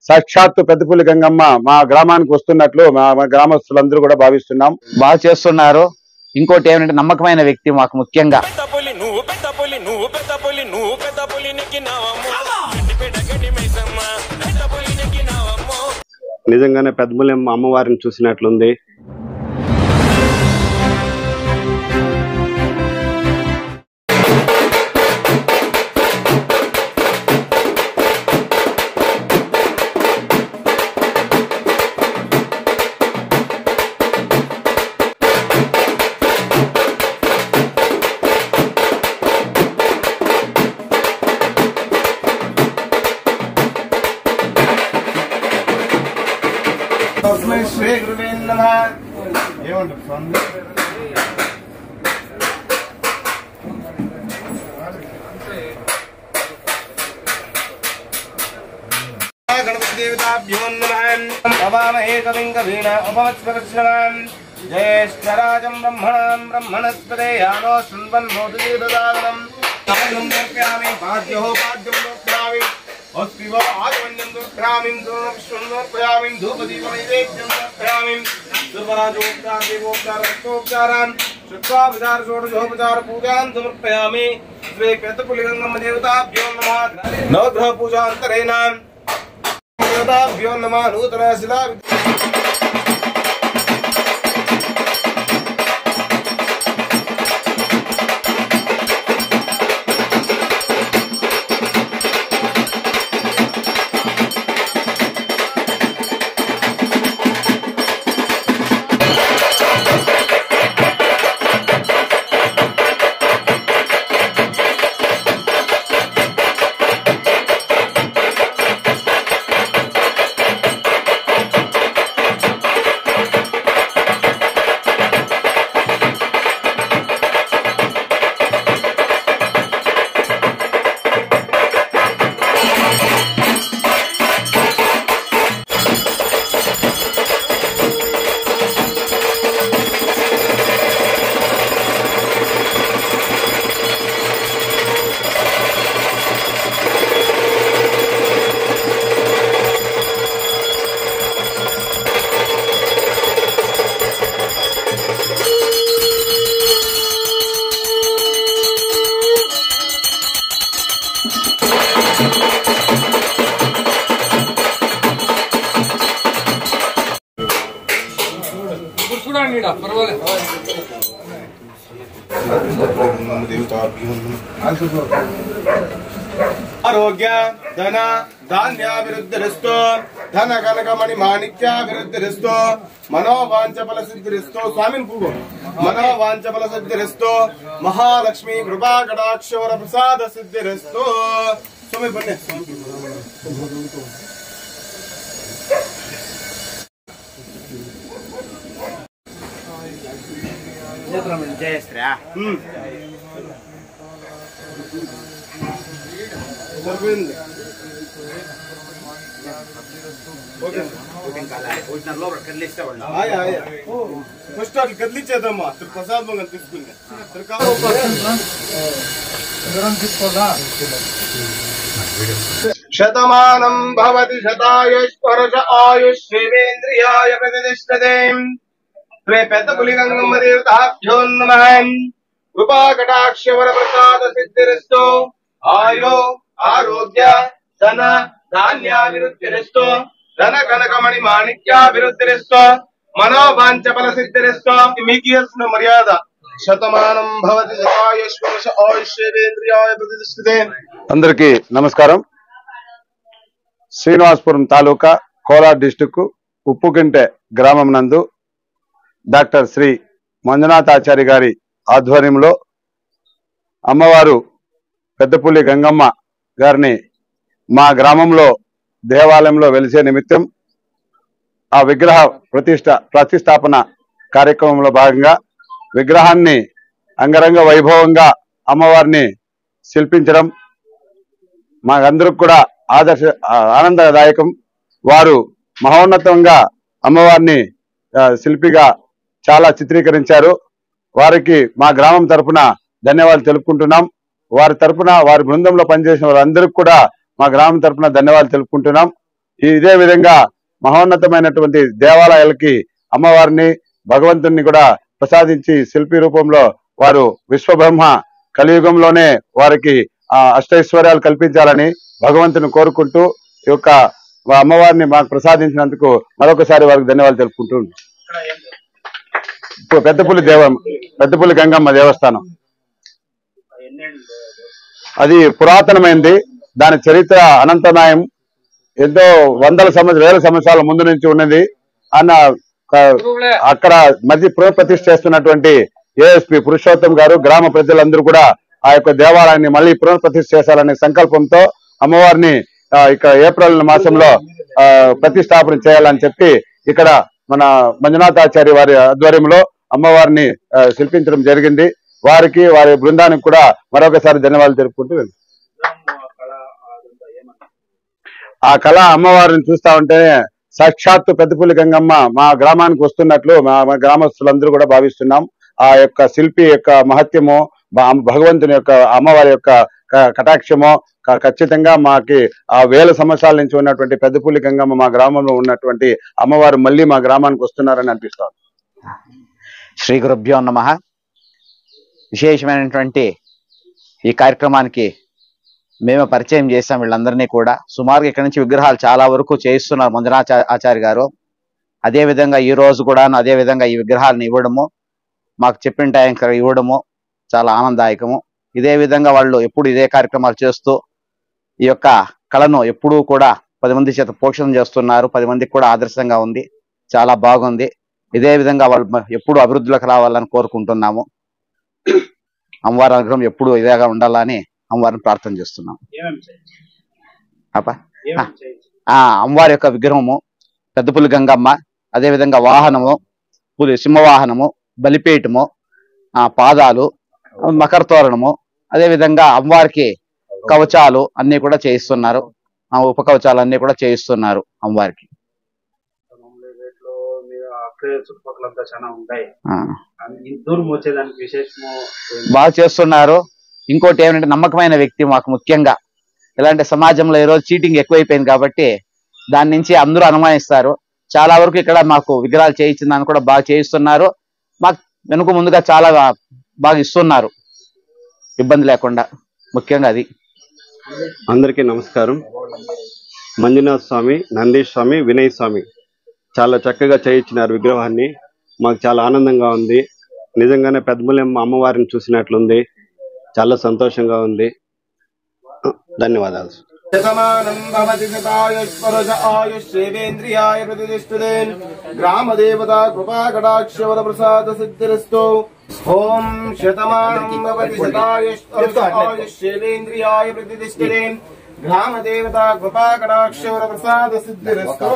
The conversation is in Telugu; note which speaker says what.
Speaker 1: సాక్షాత్తు పెద్దపల్లి గంగమ్మ మా గ్రామానికి వస్తున్నట్లు మా గ్రామస్తులందరూ కూడా భావిస్తున్నాం.
Speaker 2: బాగా చేస్తున్నారు. ఇంకోటి ఏమంటే నమ్మకమైన వ్యక్తి మాకు ముఖ్యంగా.
Speaker 3: నిజంగానే పెద్దపల్లి అమ్మవారిని చూసినట్లుంది.
Speaker 4: శ్రీ గురువే నమః. ఏమంటారు స్వామి? గణపతి దేవతాభ్యో నమః. నమామహే కవిం కవీన ఉపమస్మకృష్ణవాన్. జ్యేష్ఠరాజం బ్రహ్మణాం బ్రహ్మణస్పదే యానో శృణ్వన్ మోదీర్దానం. తమనం దర్పయామి పాద్యో పాద్యం దర్పయామి. अस्तिवा आगमन्यं दुर्ग्रामीं दुर्विश्वं धूपदीपनैवेद्यं दर्पयामि. दुर्वराजोपचार देवोपचार रक्तोपचारान् श्रुत्वा विचार षोडशोपचार पूजां समर्पयामि. श्री पेद्दपल्ली गंगम्म देवताभ्यो नमः. नवग्रह पूजान्तरेण देवताभ्यो नमः. नूतन शिला आरोग्य धन धान्याभिवृद्धिरस्तु. धन कनकमणि माणिक्याभिवृद्धिरस्तु. मनोवांच फल सिद्धिरस्तु. स्वामी पूर्व मनोवांच फल सिद्धिरस्तु. महालक्ष्मी कृपा कटाक्षवर प्रसाद सिद्धिरस्तु. स्वामी बन्ने
Speaker 2: జయశ్రీ
Speaker 4: ఫస్ట్ అట్లా కదిలిచ్చేదమ్మా ప్రసాద్ మొగన్ తీసుకుని శతమానం భవతి శతాయుష్వర్ష ఆయుష్యేంద్రియాయ ప్రతిష్టతే. శ్రీ పెద్దపల్లి గంగమ్మ దేవతాభ్యో నమః. కృపా కటాక్ష వర ప్రసాద సిద్ధిరస్తు. ఆయో ఆరోగ్య ధన ధాన్యాభివృద్ధిరస్తు. ధన కనకమణి మాణిక్యాభివృద్ధిరస్తు. మనోవాంఛ ఫల సిద్ధిరస్తు. మీకు ఇవ్వాల్సిన మర్యాద శతమానం భవతి శతాయుష్వర్ష ఆయుష్యేంద్రియాయ ప్రతిష్టతే.
Speaker 1: అందరికీ నమస్కారం. శ్రీనివాసపురం తాలూకా కోలార్ డిస్టిక్ ఉప్పుగింటె గ్రామం నందు డాక్టర్ శ్రీ మంజునాథాచారి గారి ఆధ్వర్యంలో అమ్మవారు పెద్దపల్లి గంగమ్మ గారిని మా గ్రామంలో దేవాలయంలో వెలిసే నిమిత్తం ఆ విగ్రహ ప్రతిష్టాపన కార్యక్రమంలో భాగంగా విగ్రహాన్ని అంగరంగ వైభవంగా అమ్మవారిని శిల్పించడం మాకందరికి కూడా ఆనందదాయకం. వారు మహోన్నతంగా అమ్మవారిని శిల్పిగా చాలా చిత్రీకరించారు. వారికి మా గ్రామం తరపున ధన్యవాదాలు తెలుపుకుంటున్నాం. వారి తరపున వారి బృందంలో పనిచేసిన వారందరికీ కూడా మా గ్రామం తరపున ధన్యవాదాలు తెలుపుకుంటున్నాం. ఇదే విధంగా మహోన్నతమైనటువంటి దేవాలయాలకి అమ్మవారిని భగవంతుని కూడా ప్రసాదించి శిల్పి రూపంలో వారు విశ్వబ్రహ్మ కలియుగంలోనే వారికి అష్టైశ్వర్యాలు కల్పించాలని భగవంతుని కోరుకుంటూ ఈ యొక్క అమ్మవారిని మాకు ప్రసాదించినందుకు మరొకసారి వారికి ధన్యవాదాలు తెలుపుకుంటున్నాం. ఇప్పుడు పెద్దపులి గంగమ్మ దేవస్థానం అది పురాతనమైంది. దాని చరిత్ర అనంతనాయం ఎంతో వేల సంవత్సరాల ముందు నుంచి ఉన్నది అన్న అక్కడ మధ్య పునఃప్రతిష్ఠ చేస్తున్నటువంటి ఏఎస్పీ పురుషోత్తం గారు గ్రామ ప్రజలందరూ కూడా ఆ యొక్క దేవాలయాన్ని మళ్ళీ పునఃప్రతిష్ఠ చేశారనే సంకల్పంతో అమ్మవారిని ఇక్కడ ఏప్రిల్ మాసంలో ప్రతిష్టాపన చేయాలని చెప్పి ఇక్కడ మన మంజునాథాచార్య వారి ఆధ్వర్యంలో అమ్మవారిని శిల్పించడం జరిగింది. వారికి వారి బృందానికి కూడా మరొకసారి ధన్యవాదాలు తెలుపుకుంటూ ఆ కళ అమ్మవారిని చూస్తా ఉంటే సాక్షాత్తు పెద్దపులి గంగమ్మ మా గ్రామానికి వస్తున్నట్లు మా గ్రామస్తులందరూ కూడా భావిస్తున్నాం. ఆ యొక్క శిల్పి యొక్క మహత్యము, భగవంతుని యొక్క అమ్మవారి యొక్క కటాక్షము ఖచ్చితంగా మాకి ఆ వేల సంవత్సరాల నుంచి ఉన్నటువంటి పెద్దపులి గంగమ్మ మా గ్రామంలో ఉన్నటువంటి అమ్మవారు మళ్ళీ మా గ్రామానికి వస్తున్నారని అనిపిస్తుంది.
Speaker 2: శ్రీ గురుభ్యో నమః. విశేషమైనటువంటి ఈ కార్యక్రమానికి మేము పరిచయం చేసాం వీళ్ళందరినీ కూడా. సుమారుగా ఇక్కడ నుంచి విగ్రహాలు చాలా వరకు చేయిస్తున్నారు మంజునాథ ఆచార్య గారు. అదేవిధంగా ఈ రోజు కూడా అదేవిధంగా ఈ విగ్రహాలను ఇవ్వడము, మాకు చెప్పిన టైం ఇవ్వడము చాలా ఆనందదాయకము. ఇదే విధంగా వాళ్ళు ఎప్పుడు ఇదే కార్యక్రమాలు చేస్తూ ఈ యొక్క కళను ఎప్పుడూ కూడా 10 మంది చేత పోషణ చేస్తున్నారు. 10 మందికి కూడా ఆదర్శంగా ఉంది. చాలా బాగుంది. ఇదే విధంగా వాళ్ళు ఎప్పుడు అభివృద్ధిలోకి రావాలని కోరుకుంటున్నాము. అమ్మవారి అనుగ్రహం ఎప్పుడు ఇదేగా ఉండాలని అమ్మవారిని ప్రార్థన చేస్తున్నాము. అమ్మవారి యొక్క విగ్రహము పెద్దపులి గంగమ్మ, అదేవిధంగా వాహనము సింహవాహనము, బలిపీఠము, పాదాలు, మకర తోరణము, అదేవిధంగా అమ్మవారికి కవచాలు అన్ని కూడా చేయిస్తున్నారు. ఉపకవచాలు అన్ని కూడా చేయిస్తున్నారు అమ్మవారికి. బాగా చేస్తున్నారు. ఇంకోటి ఏమంటే నమ్మకమైన వ్యక్తి మాకు ముఖ్యంగా. ఇలాంటి సమాజంలో ఈరోజు చీటింగ్ ఎక్కువైపోయింది కాబట్టి దాని నుంచి అందరూ అనుమానిస్తారు. చాలా వరకు ఇక్కడ మాకు విగ్రహాలు చేయించిందని కూడా బాగా చేయిస్తున్నారు. మాకు వెనుక ముందుగా చాలా బాగా ఇస్తున్నారు, ఇబ్బంది లేకుండా. ముఖ్యంగా అది.
Speaker 3: అందరికీ నమస్కారం. మంజునాథ స్వామి, నందీష్ స్వామి, వినయ్ స్వామి చాలా చక్కగా చేయించినారు విగ్రహాన్ని. మాకు చాలా ఆనందంగా ఉంది. నిజంగానే పెద్దపులమ్మ అమ్మవారిని చూసినట్లుంది. చాలా సంతోషంగా ఉంది. ధన్యవాదాలు.
Speaker 4: శతమానం భవతి శతాయుష్పరజ ఆయుష్యేంద్రియాయ ప్రతిష్ఠితే గ్రామ దేవతా కృపా కటాక్ష వర ప్రసాద సిద్ధిరస్తు. ఓం శతమానం భవతి శతాయుష్పరజ ఆయుష్యేంద్రియాయ ప్రతిష్ఠితే గ్రామ దేవతా కృపా కటాక్ష వర ప్రసాద సిద్ధిరస్తు.